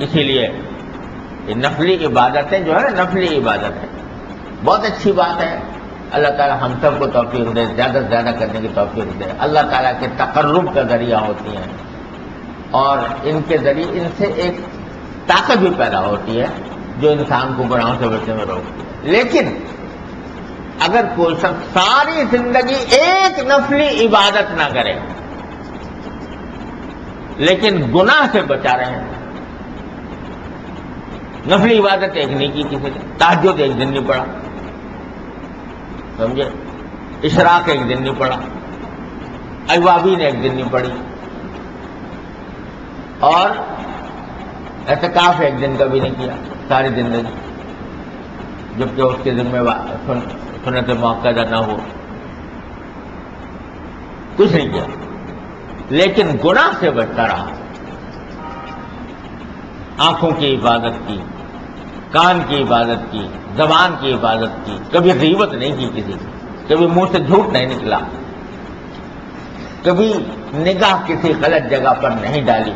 اسی لیے یہ نفلی عبادتیں جو ہے نا، نفلی عبادت ہے، بہت اچھی بات ہے. اللہ تعالیٰ ہم سب کو توفیق دے، زیادہ سے زیادہ کرنے کی توفیق دے. اللہ تعالیٰ کے تقرب کا ذریعہ ہوتی ہیں اور ان کے ذریعے ان سے ایک طاقت بھی پیدا ہوتی ہے جو انسان کو گناہوں سے بچنے میں روکتی ہے. لیکن اگر کوئی شخص ساری زندگی ایک نفلی عبادت نہ کرے لیکن گناہ سے بچا رہے ہیں، نفلی عبادت ایک نہیں کی کسی نے، تہجد ایک دن نہیں پڑا، سمجھے، اشراق ایک دن نہیں پڑا، اوابین ایک دن نہیں پڑی، اور اعتکاف ایک دن کا بھی نہیں کیا ساری زندگی، جبکہ اس کے ذمہ سنت موقعہ نہ ہو، کچھ نہیں کیا، لیکن گناہ سے بچتا رہا. آنکھوں کی حفاظت کی، کان کی حفاظت کی، زبان کی حفاظت کی، کبھی غیبت نہیں کی کسی کی، کبھی منہ سے جھوٹ نہیں نکلا، کبھی نگاہ کسی غلط جگہ پر نہیں ڈالی،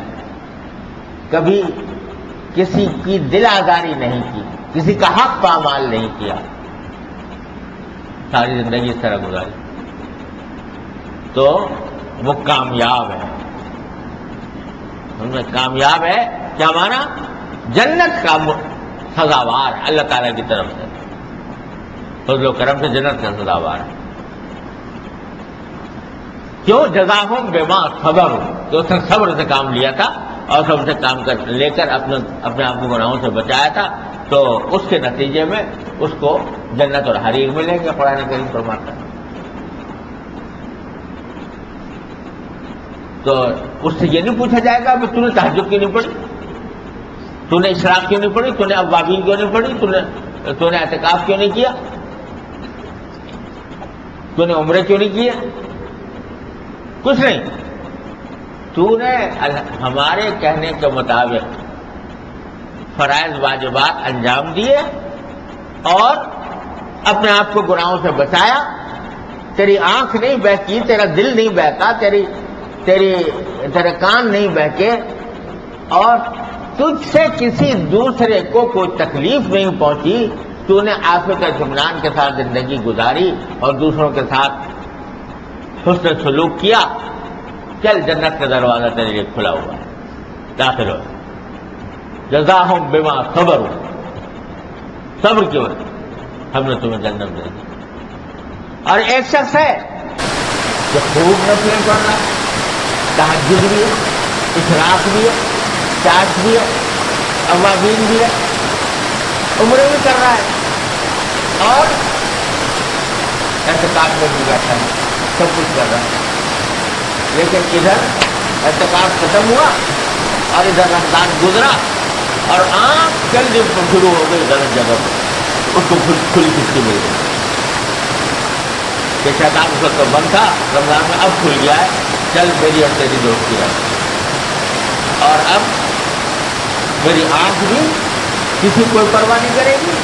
کبھی کسی کی دل آزاری نہیں کی، کسی کا حق پامال نہیں کیا، ساری زندگی اس طرح گزاری، تو وہ کامیاب ہے. کامیاب ہے کیا مانا؟ جنت کا سزاوار ہے اللہ تعالیٰ کی طرف سے، فضل و کرم سے جنت کا سزاوار ہے. کیوں؟ جزاہم بما صبروا، تو اس نے صبر سے کام لیا تھا اور صبر سے کام لے کر اپنے آپ کو گناہوں سے بچایا تھا، تو اس کے نتیجے میں اس کو جنت اور حریر ملیں گے. قرآن کریم فرماتا ہے. تو اس سے یہ نہیں پوچھا جائے گا کہ تو نے تہجد کیوں نہیں پڑھی، تو نے اشراق کیوں نہیں پڑھی، تو نے اوابین کیوں نہیں پڑھی، تو نے اعتکاف کیوں نہیں کیا، تو نے عمرے کیوں نہیں کیے، کچھ نہیں. تو نے ہمارے کہنے کے مطابق فرائض واجبات انجام دیے اور اپنے آپ کو گناہوں سے بچایا. تیری آنکھ نہیں بہکی، تیرا دل نہیں بہکا، تیرے کان نہیں بہکے، اور تجھ سے کسی دوسرے کو کوئی تکلیف نہیں پہنچی. تو نے عافیت و اطمینان کے ساتھ زندگی گزاری اور دوسروں کے ساتھ حسن سلوک کیا. چل، جنت کا دروازہ تیرے لیے کھلا ہوا ہے، داخل ہو. جزاہم بما صبروا، صبر کی وجہ ہم نے تمہیں جنت دے دی. اور ایک شخص ہے جو خوب نفلیں پڑھ رہا ہے، تہجد بھی ہے، اشراق بھی ہے، چاش بھی ہے، اوابین بھی ہے، عمرے بھی کر رہا ہے اور اعتکاف میں بھی بیٹھا ہے، سب کچھ کر رہا ہے. لیکن ادھر اعتکاف ختم ہوا اور ادھر رمضان گزرا اور آنکھ جلدی شروع ہو گئی غلط جگہ پر، اس کو کھلی کھچی مل گئی کہ شیطان اس وقت بند تھا، رمضان میں اب کھل گیا ہے، چل میری اور تیری دوستی ہے. اور اب میری آنکھ بھی کسی کوئی پرواہ نہیں کرے گی،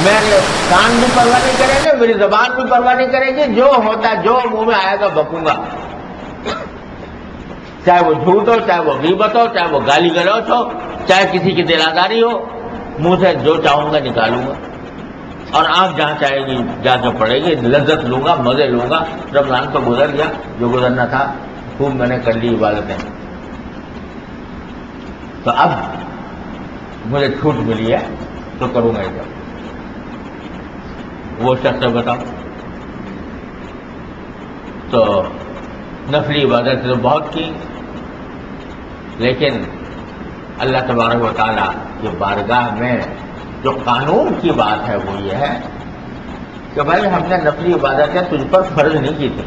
میرے کان بھی پرواہ نہیں کریں گے، میری زبان بھی پرواہ نہیں کرے گی. جو ہوتا جو منہ میں آئے گا بکوں گا، چاہے وہ جھوٹ ہو، چاہے وہ غیبت ہو، چاہے وہ گالی گلوچ ہو، چاہے کسی کی دل آزاری ہو، منہ سے جو چاہوں گا نکالوں گا. اور آنکھ جہاں چاہے گی جا کے پڑے گی، لذت لوں گا، مزے لوں گا. رمضان تو گزر گیا، جو گزرنا تھا خوب میں نے کر لی عبادتیں، تو اب مجھے چھوٹ ملی ہے تو کروں گا ادھر. وہ شخص بتاؤ. تو نفلی عبادت تو بہت کی، لیکن اللہ تبارک و تعالیٰ کی بارگاہ میں جو قانون کی بات ہے وہ یہ ہے کہ بھائی ہم نے نفلی عبادتیں تجھ پر فرض نہیں کی تھی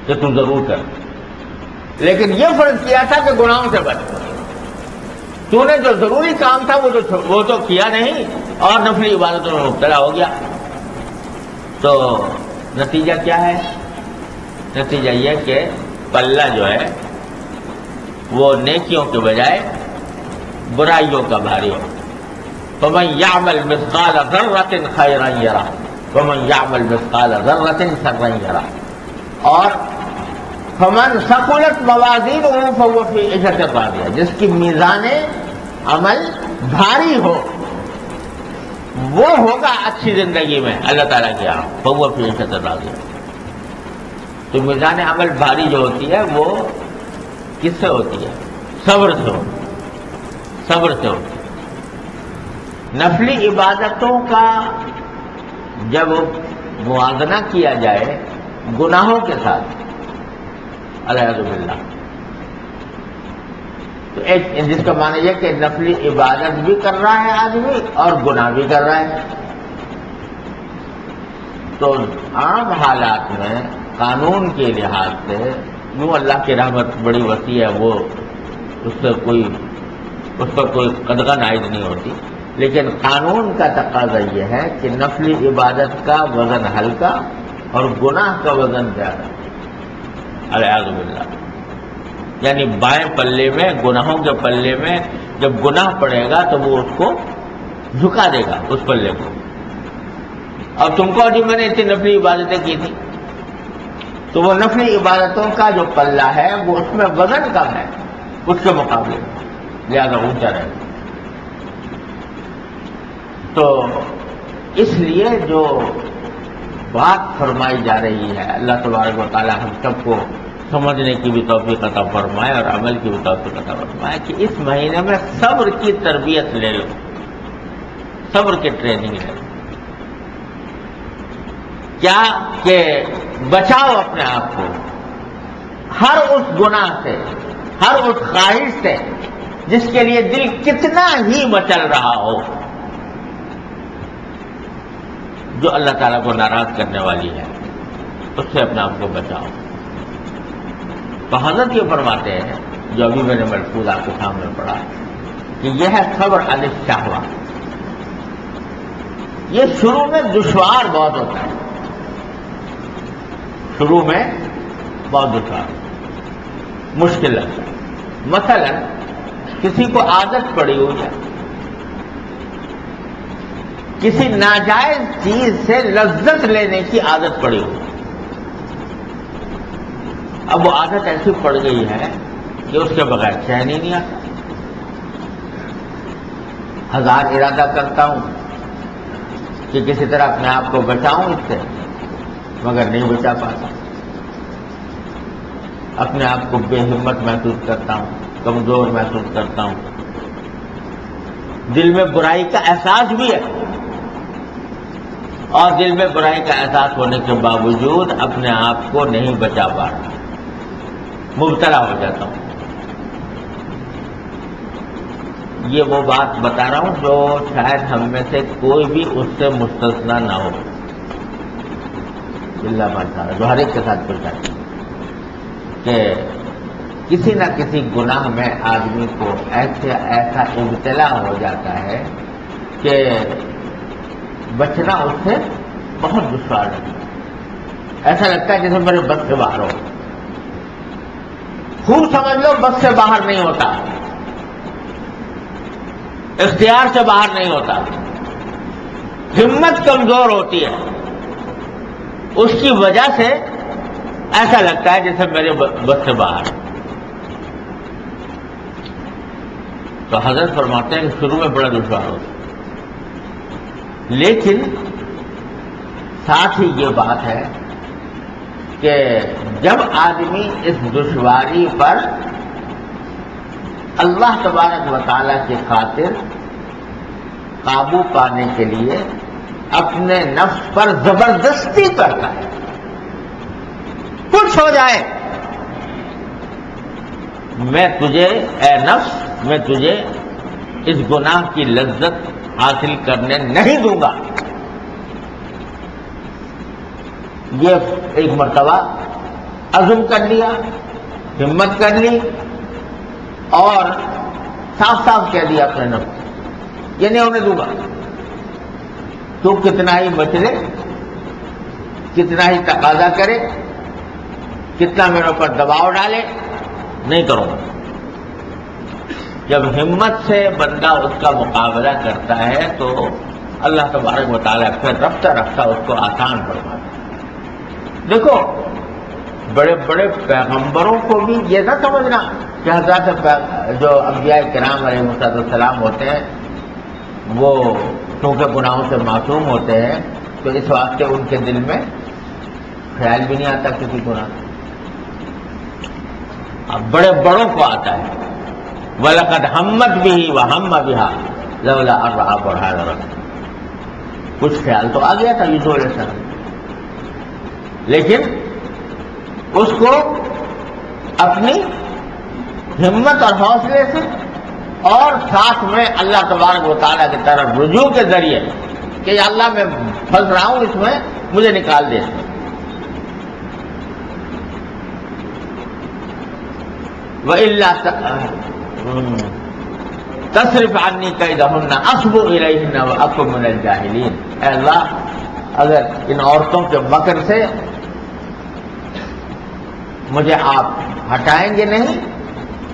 کہ تم ضرور کر، لیکن یہ فرض کیا تھا کہ گناہوں سے بچ. تو نے جو ضروری کام تھا وہ تو کیا نہیں اور نفلی عبادتوں میں مبتلا ہو گیا. تو نتیجہ کیا ہے؟ نتیجہ یہ کہ پلہ جو ہے وہ نیکیوں کے بجائے برائیوں کا بھاری ہو. فمن يعمل مثقال ذرة خيرا يره ومن يعمل مثقال ذرة شرا يره. اور فمن ثقلت موازینہ فهو في عیشة راضیہ، جس کی میزانیں عمل بھاری ہو وہ ہوگا اچھی زندگی میں اللہ تعالیٰ کے یہاں فہو فی عیشۃ راضیہ۔ تو میزان عمل بھاری جو ہوتی ہے وہ کس سے ہوتی ہے؟ صبر سے ہوتی ہے، صبر سے ہوتی ہے۔ نفلی عبادتوں کا جب موازنہ کیا جائے گناہوں کے ساتھ الیاذ باللہ، تو ایک جس کا معنی یہ کہ نفلی عبادت بھی کر رہا ہے آدمی اور گناہ بھی کر رہا ہے، تو عام حالات میں قانون کے لحاظ سے یوں اللہ کی رحمت بڑی وسیع ہے، وہ اس پر کوئی قدغن عائد نہیں ہوتی، لیکن قانون کا تقاضا یہ ہے کہ نفلی عبادت کا وزن ہلکا اور گناہ کا وزن زیادہ الیاذ باللہ۔ یعنی بائیں پلے میں گناہوں کے پلے میں جب گناہ پڑے گا تو وہ اس کو جھکا دے گا اس پلے کو۔ اب تم کو جی میں نے اتنی نفلی عبادتیں کی تھی، تو وہ نفلی عبادتوں کا جو پلہ ہے وہ اس میں وزن کم ہے اس کے مقابلے میں، لہذا اونچا رہے گا۔ تو اس لیے جو بات فرمائی جا رہی ہے اللہ تبارک و تعالی ہم سب کو سمجھنے کی بھی توفیق عطا فرمائے اور عمل کی بھی توفیق عطا فرمائے کہ اس مہینے میں صبر کی تربیت لے لو، صبر کی ٹریننگ لے لو، کیا کہ بچاؤ اپنے آپ کو ہر اس گناہ سے، ہر اس خواہش سے جس کے لیے دل کتنا ہی مچل رہا ہو، جو اللہ تعالیٰ کو ناراض کرنے والی ہے، اس سے اپنے آپ کو بچاؤ۔ تو حضرت یہ فرماتے ہیں جو ابھی میں نے ملفوظ آپ کے سامنے پڑھا کہ یہ ہے صبر علی الشہوہ۔ یہ شروع میں دشوار بہت ہوتا ہے، شروع میں بہت دشوار مشکل لگتا ہے۔ مثلا کسی کو عادت پڑی ہوئی ہے کسی ناجائز چیز سے لذت لینے کی عادت پڑی ہوئی، اب وہ عادت ایسی پڑ گئی ہے کہ اس کے بغیر چین ہی نہیں آتا، ہزار ارادہ کرتا ہوں کہ کسی طرح اپنے آپ کو بچاؤں اس سے، مگر نہیں بچا پاتا، اپنے آپ کو بے ہمت محسوس کرتا ہوں، کمزور محسوس کرتا ہوں، دل میں برائی کا احساس بھی ہے، اور دل میں برائی کا احساس ہونے کے باوجود اپنے آپ کو نہیں بچا پا رہا، مبتلا ہو جاتا ہوں۔ یہ وہ بات بتا رہا ہوں جو شاید ہم میں سے کوئی بھی اس سے مستثنا نہ ہو، اللہ ماشاء جو ہر ایک کے ساتھ پیش آتی کہ کسی نہ کسی گناہ میں آدمی کو ایسا ابتلا ہو جاتا ہے کہ بچنا اس سے بہت دشوار ہے، ایسا لگتا ہے جیسے میرے بس سے باہر ہو، خوب سمجھ لو بس سے باہر نہیں ہوتا، اختیار سے باہر نہیں ہوتا، ہمت کمزور ہوتی ہے، اس کی وجہ سے ایسا لگتا ہے جیسے میرے بس سے باہر۔ تو حضرت فرماتے ہیں کہ شروع میں بڑا دشوار ہوتا ہے، لیکن ساتھ ہی یہ بات ہے کہ جب آدمی اس دشواری پر اللہ تبارک و تعالیٰ کی خاطر قابو پانے کے لیے اپنے نفس پر زبردستی کرتا ہے، کچھ ہو جائے میں تجھے اے نفس میں تجھے اس گناہ کی لذت حاصل کرنے نہیں دوں گا، یہ ایک مرتبہ عزم کر لیا، ہمت کر لی اور صاف صاف کہہ دیا اپنے نفس یہ نہیں ہونے دوں گا، تو کتنا ہی مچلے، کتنا ہی تقاضا کرے، کتنا میرے اوپر دباؤ ڈالے، نہیں کروں گا۔ جب ہمت سے بندہ اس کا مقابلہ کرتا ہے تو اللہ تبارک و تعالیٰ پھر رفتہ رفتہ اس کو آسان فرماتا ہے۔ دیکھو بڑے بڑے پیغمبروں کو بھی یہ نہ سمجھنا کہ حضرات جو انبیاء کرام علیہ السلام ہوتے ہیں وہ کیونکہ گناہوں سے معصوم ہوتے ہیں، تو اس واسطے ان کے دل میں خیال بھی نہیں آتا کسی گناہ۔ اب بڑے بڑوں کو آتا ہے، وَلَقَدْ هَمَّتْ بِهِ وَهَمَّ بِهَا لَوْلَا أَن رَأَىٰ بُرْهَانَ رَبِّهِ۔ کچھ خیال تو آ گیا تھا یوسف علیہ السلام، لیکن اس کو اپنی ہمت اور حوصلے سے اور ساتھ میں اللہ تبارک و تعالیٰ کی طرف رجوع کے ذریعے کہ یا اللہ میں پھنس رہا ہوں، اس میں مجھے نکال دے۔ وَإِلَّا تَصْرِفْ عَنِّي كَيْدَهُنَّ أَصْبُ إِلَيْهِنَّ وَأَكُن مِّنَ الْجَاهِلِينَ۔ اے اللہ، اگر ان عورتوں کے مکر سے مجھے آپ ہٹائیں گے نہیں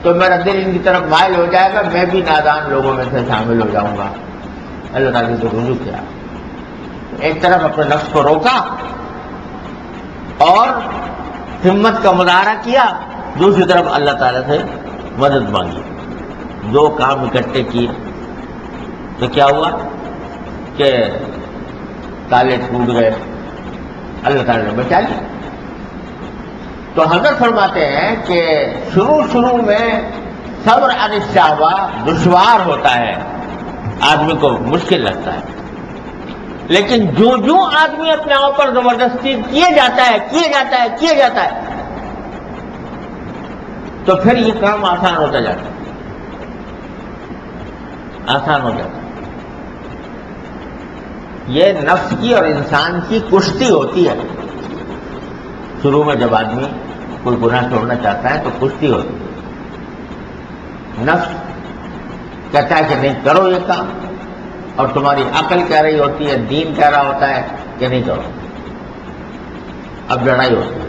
تو میرا دل ان کی طرف مائل ہو جائے گا، میں بھی نادان لوگوں میں سے شامل ہو جاؤں گا۔ اللہ تعالیٰ سے رجوع کیا، ایک طرف اپنے نفس کو روکا اور ہمت کا مظاہرہ کیا، دوسری طرف اللہ تعالیٰ سے مدد مانگی۔ دو کام اکٹھے کیے تو کیا ہوا کہ تالے ٹوٹ گئے، اللہ تعالیٰ نے بچا لیا۔ تو حضرت فرماتے ہیں کہ شروع میں صبر عن الشہوہ دشوار ہوتا ہے، آدمی کو مشکل لگتا ہے، لیکن جو آدمی اپنے آپ پر زبردستی کیے جاتا ہے تو پھر یہ کام آسان ہوتا جاتا ہے، آسان ہو جاتا ہے۔ یہ نفس کی اور انسان کی کشتی ہوتی ہے۔ شروع میں جب آدمی کوئی گناہ چھوڑنا چاہتا ہے تو کشتی ہوتی ہے، نفس کہتا ہے کہ نہیں کرو یہ کام، اور تمہاری عقل کہہ رہی ہوتی ہے، دین کہہ رہا ہوتا ہے کہ نہیں کرو۔ اب لڑائی ہوتی ہے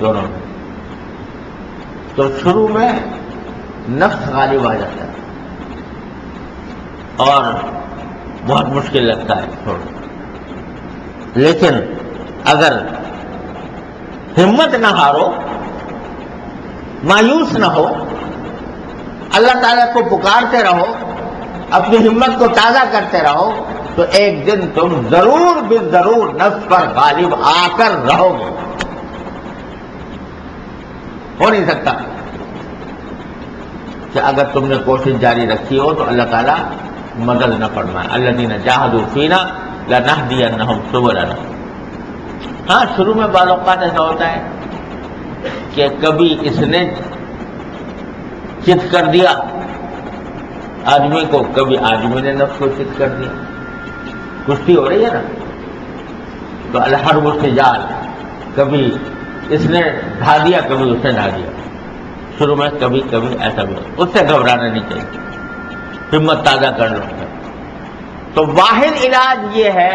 دونوں میں، تو شروع میں نفس غالب آ جاتا ہے اور بہت مشکل لگتا ہے چھوڑنا، لیکن اگر ہمت نہ ہارو، مایوس نہ ہو، اللہ تعالیٰ کو پکارتے رہو، اپنی ہمت کو تازہ کرتے رہو، تو ایک دن تم ضرور بالضرور نفس پر غالب آ کر رہو گے۔ ہو نہیں سکتا کہ اگر تم نے کوشش جاری رکھی ہو تو اللہ تعالیٰ مدد نہ فرمائے۔ الذین جاہدوا فینا لنہدینہم سبلنا۔ ہاں، شروع میں بعض اوقات ایسا ہوتا ہے کہ کبھی اس نے چت کر دیا آدمی کو، کبھی آدمی نے نفس کو چت کر دیا، کشتی ہو رہی ہے نا، تو الحرب سجال، کبھی اس نے ڈھا دیا کبھی اس نے ڈھا دیا۔ شروع میں کبھی ایسا بھی، اس سے گھبرانا نہیں چاہیے، ہمت تازہ کر لو۔ تو واحد علاج یہ ہے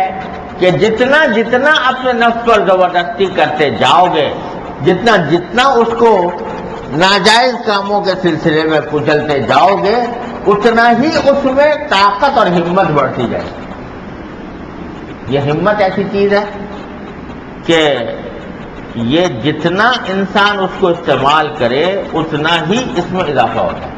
کہ جتنا اپنے نفس پر زبردستی کرتے جاؤ گے، جتنا اس کو ناجائز کاموں کے سلسلے میں کچلتے جاؤ گے، اتنا ہی اس میں طاقت اور ہمت بڑھتی جائے گی۔ یہ ہمت ایسی چیز ہے کہ یہ جتنا انسان اس کو استعمال کرے اتنا ہی اس میں اضافہ ہوتا ہے۔